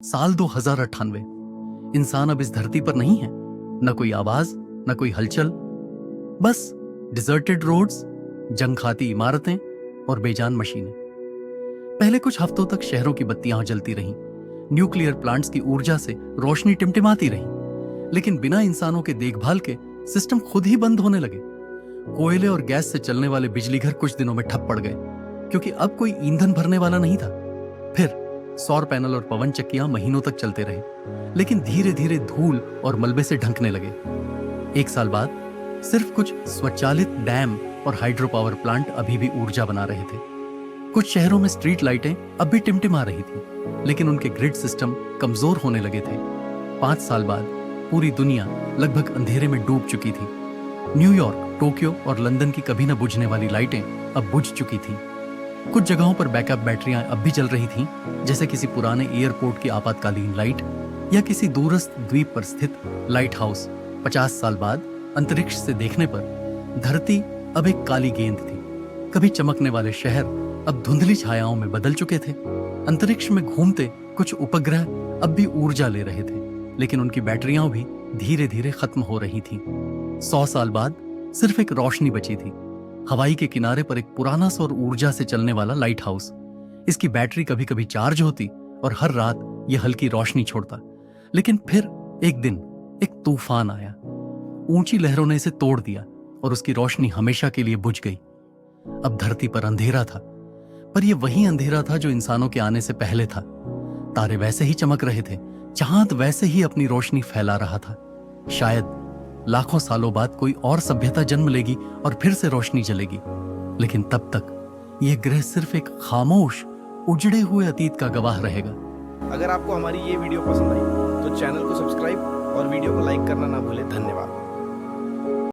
साल 2098। इंसान अब इस धरती पर नहीं है। न कोई आवाज, न कोई हलचल, बस डिजर्टेड रोड्स, जंग खाती इमारतें और बेजान मशीनें। पहले कुछ हफ्तों तक शहरों की बत्तियां जलती रहीं, न्यूक्लियर प्लांट्स की ऊर्जा से रोशनी टिमटिमाती रही, लेकिन बिना इंसानों के देखभाल के सिस्टम खुद ही बंद होने लगे। कोयले और गैस से चलने वाले बिजली घर कुछ दिनों में ठप पड़ गए, क्योंकि अब कोई ईंधन भरने वाला नहीं था। फिर सौर पैनल और पवन चक्कियां महीनों तक चलते रहे, लेकिन धीरे धीरे धूल और मलबे से ढंकने लगे। 1 साल बाद सिर्फ कुछ स्वचालित डैम और हाइड्रो पावर प्लांट अभी भी ऊर्जा बना रहे थे। कुछ शहरों में स्ट्रीट लाइटें अब भी टिमटिमा रही थी, लेकिन उनके ग्रिड सिस्टम कमजोर होने लगे थे। 5 साल बाद पूरी दुनिया लगभग अंधेरे में डूब चुकी थी। न्यूयॉर्क, टोक्यो और लंदन की कभी न बुझने वाली लाइटें अब बुझ चुकी थीं। कुछ जगहों पर बैकअप बैटरियां अब भी चल रही थीं, जैसे किसी पुराने एयरपोर्ट की आपातकालीन लाइट या किसी दूरस्थ द्वीप पर स्थित लाइट हाउस। 50 साल बाद अंतरिक्ष से देखने पर धरती अब एक काली गेंद थी। कभी चमकने वाले शहर अब धुंधली छायाओं में बदल चुके थे। अंतरिक्ष में घूमते कुछ उपग्रह अब भी ऊर्जा ले रहे थे, लेकिन उनकी बैटरियां भी धीरे धीरे खत्म हो रही थीं। 100 साल बाद सिर्फ एक रोशनी बची थी, हवाई के किनारे पर एक पुराना सौर ऊर्जा से चलने वाला लाइट हाउस। इसकी बैटरी कभी कभी चार्ज होती और हर रात यह हल्की रोशनी छोड़ता। लेकिन फिर एक दिन एक तूफान आया। ऊंची लहरों ने इसे तोड़ दिया और उसकी रोशनी हमेशा के लिए बुझ गई। अब धरती पर अंधेरा था, पर यह वही अंधेरा था जो इंसानों के आने से पहले था। तारे वैसे ही चमक रहे थे, चांद वैसे ही अपनी रोशनी फैला रहा था। शायद लाखों सालों बाद कोई और सभ्यता जन्म लेगी और फिर से रोशनी जलेगी, लेकिन तब तक यह ग्रह सिर्फ एक खामोश, उजड़े हुए अतीत का गवाह रहेगा। अगर आपको हमारी ये वीडियो पसंद आई तो चैनल को सब्सक्राइब और वीडियो को लाइक करना ना भूलें। धन्यवाद।